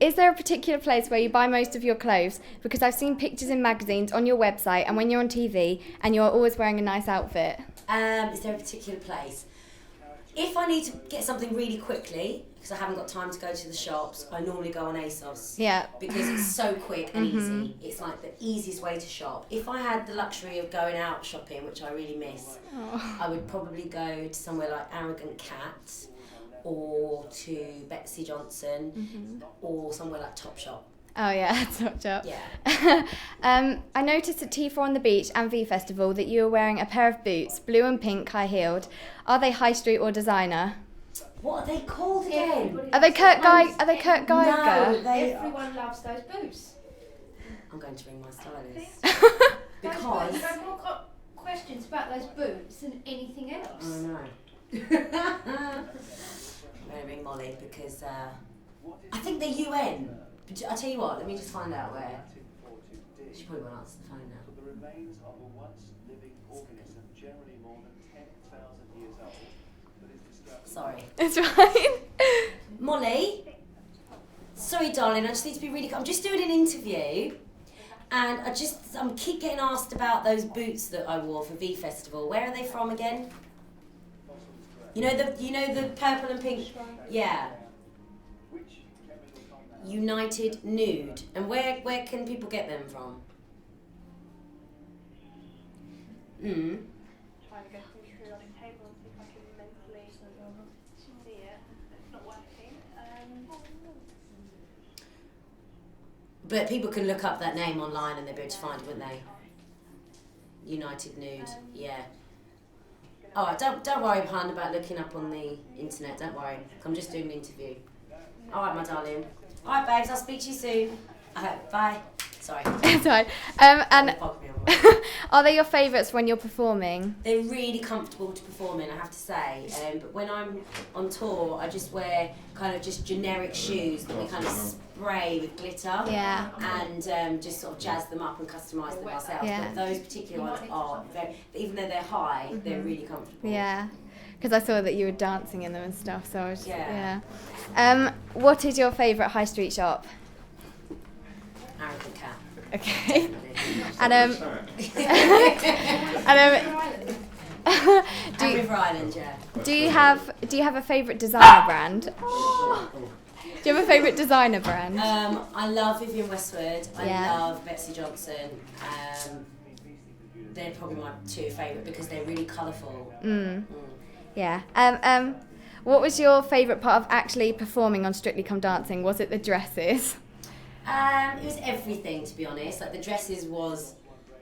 Is there a particular place where you buy most of your clothes? Because I've seen pictures in magazines, on your website, and when you're on TV, and you're always wearing a nice outfit. Is there a particular place? If I need to get something really quickly, because I haven't got time to go to the shops, I normally go on ASOS. Yeah. Because it's so quick and easy. It's like the easiest way to shop. If I had the luxury of going out shopping, which I really miss, I would probably go to somewhere like Arrogant Cat, or to Betsy Johnson, or somewhere like Topshop. Oh yeah, Topshop. Yeah. I noticed at T4 on the Beach and V Festival that you were wearing a pair of boots, blue and pink, high-heeled. Are they high street or designer? What are they called again? Are they Kurt Geiger? No, everyone loves those boots. I'm going to ring my stylist. Because... You've had more questions about those boots than anything else. I know. I'm going to ring Molly because I think they're UN. But I'll tell you what, let me just find out where. She probably won't answer the phone now. The remains of a once living organism, generally more than 10,000 years old, that is discovered. Sorry. It's fine. Molly? Sorry, darling, I just need to be really... I'm just doing an interview, and I'm keep getting asked about those boots that I wore for V Festival. Where are they from again? You know the purple and pink? Yeah. United Nude. And where can people get them from? Trying to go through the periodic table and see if I can mentally see it. It's not working. But people can look up that name online and they'll be able to find it, wouldn't they? United Nude, yeah. Alright, don't worry, hon, about looking up on the internet, don't worry. I'm just doing an interview. Alright, my darling. Alright, babes, I'll speak to you soon. Bye. Sorry. Sorry. And are they your favourites when you're performing? They're really comfortable to perform in, I have to say. But when I'm on tour, I just wear kind of just generic shoes that we kind of spray with glitter. Yeah. And just sort of jazz them up and customise them ourselves. Yeah. But those particular ones are very, even though they're high, they're really comfortable. Yeah. Because I saw that you were dancing in them and stuff, so I was just, Yeah. What is your favourite high street shop? Arrogant Cat. Okay. And River Island, yeah. do you have a favourite designer brand? Do you have a favourite designer brand? I love Vivienne Westwood. I Yeah. love Betsy Johnson. They're probably my two favourite because they're really colourful. Yeah. What was your favourite part of actually performing on Strictly Come Dancing? Was it the dresses? It was everything, to be honest. Like the dresses was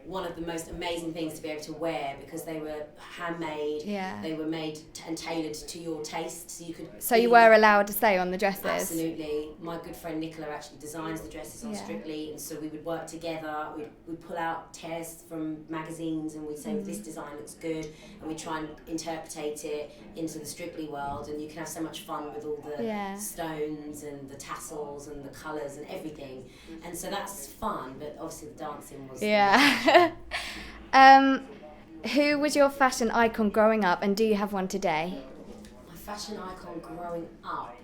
one of the most amazing things to be able to wear because they were handmade. Yeah. They were made and tailored to your taste, so you could. So you were allowed to stay on the dresses? Absolutely. My good friend Nicola actually designs the dresses on Yeah. Strictly, and so we would work together. We'd pull out tests from magazines and we'd say this design looks good, and we try and interpretate it into the Strictly world. And you can have so much fun with all the Yeah. stones and the tassels and the colours and everything. And so that's fun, but obviously the dancing was. Yeah. Who was your fashion icon growing up, and do you have one today? My fashion icon growing up.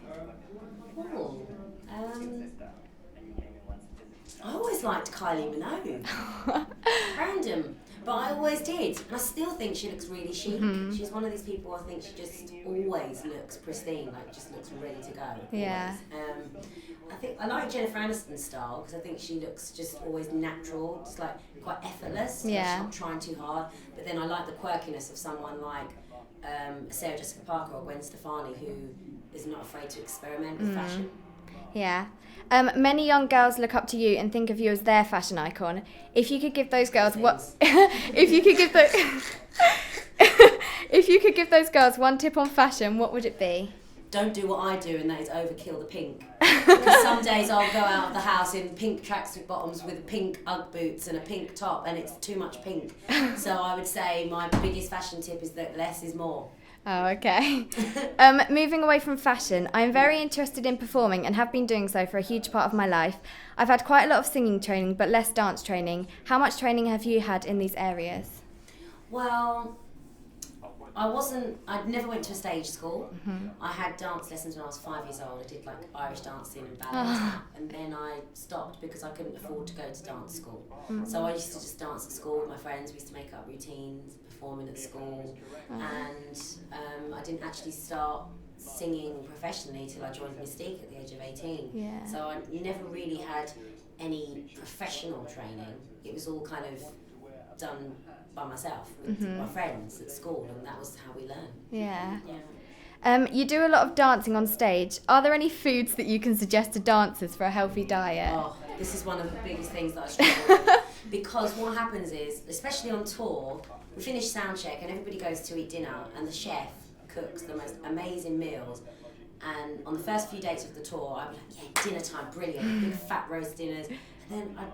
Oh, I always liked Kylie Minogue. Random, but I always did, and I still think she looks really chic. She's one of these people. I think she just always looks pristine, like just looks ready to go. Yeah. Always. I think I like Jennifer Aniston's style because I think she looks just always natural, just like quite effortless. Yeah. She's not trying too hard. But then I like the quirkiness of someone like Sarah Jessica Parker or Gwen Stefani, who is not afraid to experiment with fashion. Yeah. Many young girls look up to you and think of you as their fashion icon. If you could give those girls if you could give those girls one tip on fashion, what would it be? Don't do what I do, and that is overkill the pink. Because some days I'll go out of the house in pink tracksuit bottoms with pink Ugg boots and a pink top, and it's too much pink. So I would say my biggest fashion tip is that less is more. Oh, okay. Moving away from fashion, I am very interested in performing and have been doing so for a huge part of my life. I've had quite a lot of singing training, but less dance training. How much training have you had in these areas? Well, I never went to a stage school. I had dance lessons when I was 5 years old. I did like Irish dancing and ballet, and then I stopped because I couldn't afford to go to dance school. So I used to just dance at school with my friends. We used to make up routines, performing at school, and I didn't actually start singing professionally till I joined Mystique at the age of 18. Yeah. So I never really had any professional training. It was all kind of done by myself with my friends at school, and that was how we learned. Yeah. Yeah. You do a lot of dancing on stage. Are there any foods that you can suggest to dancers for a healthy diet? Oh, this is one of the biggest things that I struggle with. Because what happens is, especially on tour, we finish sound check and everybody goes to eat dinner, and the chef cooks the most amazing meals. And on the first few dates of the tour, I'd be like, yeah, dinner time, brilliant, big fat roast dinners. And then I'd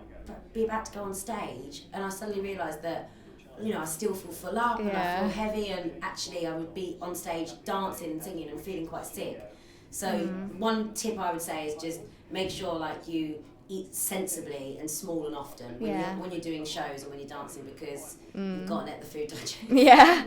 be about to go on stage, and I suddenly realised that, you know, I still feel full up and I feel heavy, and actually I would be on stage dancing and singing and feeling quite sick. So one tip I would say is just make sure like you eat sensibly and small and often when you're doing shows and when you're dancing, because you've got to let the food digest. Yeah.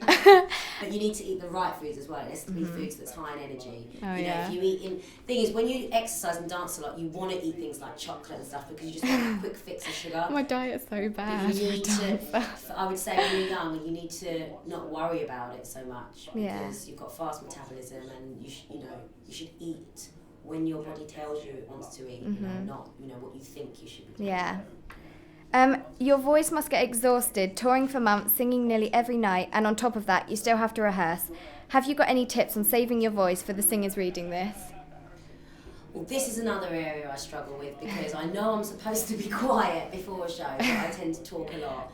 But you need to eat the right foods as well. It has to be foods that's high in energy. Oh, you know, if you eat thing is, when you exercise and dance a lot, you want to eat things like chocolate and stuff because you just want a quick fix of sugar. My diet's so bad. But you need to, I would say when you're young, you need to not worry about it so much, because you've got fast metabolism, and you should eat when your body tells you it wants to eat, not what you think you should be doing. Yeah. Your voice must get exhausted, touring for months, singing nearly every night, and on top of that, you still have to rehearse. Have you got any tips on saving your voice for the singers reading this? Well, this is another area I struggle with, because I know I'm supposed to be quiet before a show, but I tend to talk a lot.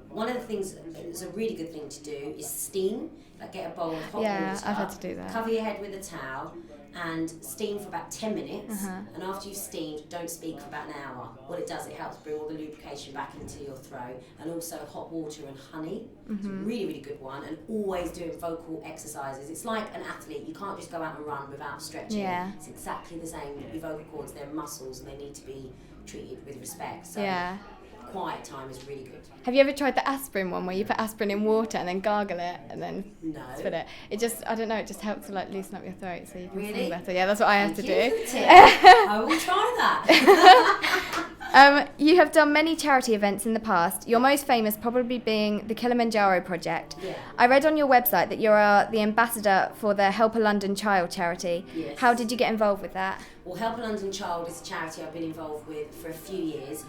One of the things that's a really good thing to do is steam. Like, get a bowl of hot water. Yeah, I've had to do that. Cover your head with a towel and steam for about 10 minutes. And after you've steamed, don't speak for about an hour. What it does, it helps bring all the lubrication back into your throat. And also hot water and honey. It's a really, really good one. And always doing vocal exercises. It's like an athlete. You can't just go out and run without stretching. Yeah. It's exactly the same. Your vocal cords, they're muscles, and they need to be treated with respect. So quiet time is really good. Have you ever tried the aspirin one, where you put aspirin in water and then gargle it and then spit it? It just, I don't know, it just helps to like loosen up your throat so you can sing better. Yeah, that's what I have to do. I will try that. You have done many charity events in the past, your most famous probably being the Kilimanjaro Project. Yeah. I read on your website that you are the ambassador for the Help a London Child charity. Yes. How did you get involved with that? Well, Help a London Child is a charity I've been involved with for a few years.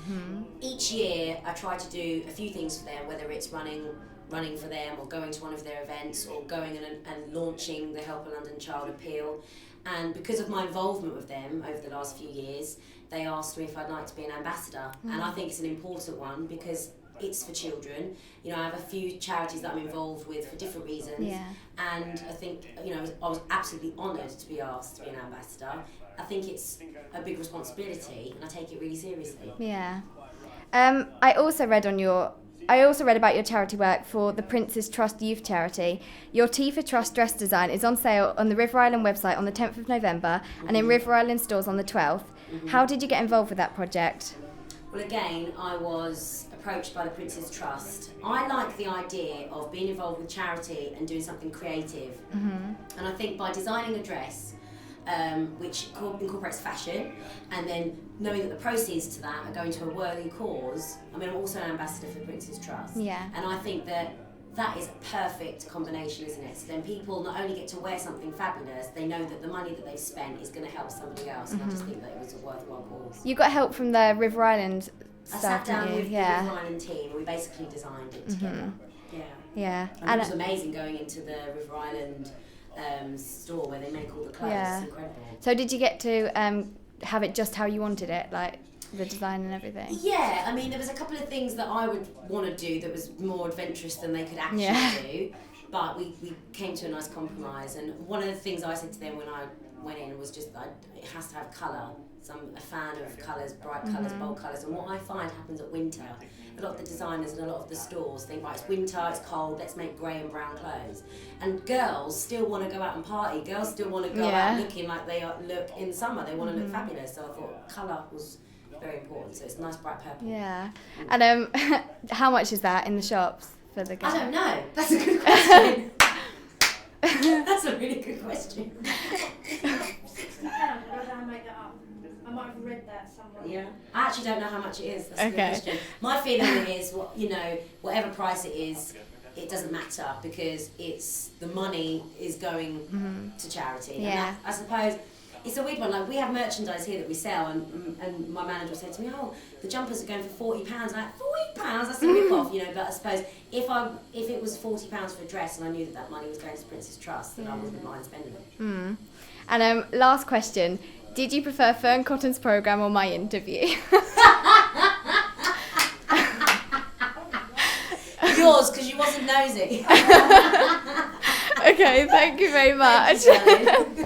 Each year I try to do a few things for them, whether it's running for them, or going to one of their events, or going and launching the Help a London Child appeal. And because of my involvement with them over the last few years, they asked me if I'd like to be an ambassador. And I think it's an important one, because it's for children. You know, I have a few charities that I'm involved with for different reasons. Yeah. And I think, you know, I was absolutely honoured to be asked to be an ambassador. I think it's a big responsibility, and I take it really seriously. Yeah. I also read about your charity work for the Prince's Trust Youth Charity. Your Tea for Trust dress design is on sale on the River Island website on the 10th of November and in River Island stores on the 12th. How did you get involved with that project? Well, again, I was approached by the Prince's Trust. I like the idea of being involved with charity and doing something creative. And I think by designing a dress, which incorporates fashion, and then knowing that the proceeds to that are going to a worthy cause. I mean, I'm also an ambassador for the Prince's Trust. Yeah. And I think that is a perfect combination, isn't it? So then people not only get to wear something fabulous, they know that the money that they've spent is going to help somebody else. And I just think that it was a worthwhile cause. You got help from the River Island I staff, sat down didn't you? with the River Island team, and we basically designed it together. Yeah. And it was amazing going into the River Island store where they make all the clothes. It's incredible. So did you get to have it just how you wanted it, like the design and everything? Yeah, I mean, there was a couple of things that I would want to do that was more adventurous than they could actually do, but we came to a nice compromise. And one of the things I said to them when I went in was just that it has to have colour. So I'm a fan of colours, bright colours, bold colours, and what I find happens at winter, a lot of the designers and a lot of the stores think, right, it's winter, it's cold, let's make grey and brown clothes. And girls still want to go out and party, girls still want to go out looking like they look in summer, they want to look fabulous, so I thought colour was very important, so it's nice bright purple. Yeah. And how much is that in the shops for the I game? don't know. That's a good question. That's a really good question. £60. I don't know how to make that up. I might have read that somewhere. Yeah. I actually don't know how much it is. That's a good Okay. question. My feeling is, whatever price it is, it doesn't matter because the money is going to charity. Yeah. And that, I suppose it's a weird one. Like we have merchandise here that we sell, and my manager will say to me, "Oh, the jumpers are going for £40." Like £40? That's a rip off, But I suppose if it was £40 for a dress, and I knew that money was going to Prince's Trust, then I wouldn't mind spending it. And last question: did you prefer Fern Cotton's program or my interview? Yours, because you wasn't nosy. Okay, thank you very much. Thank you, darling.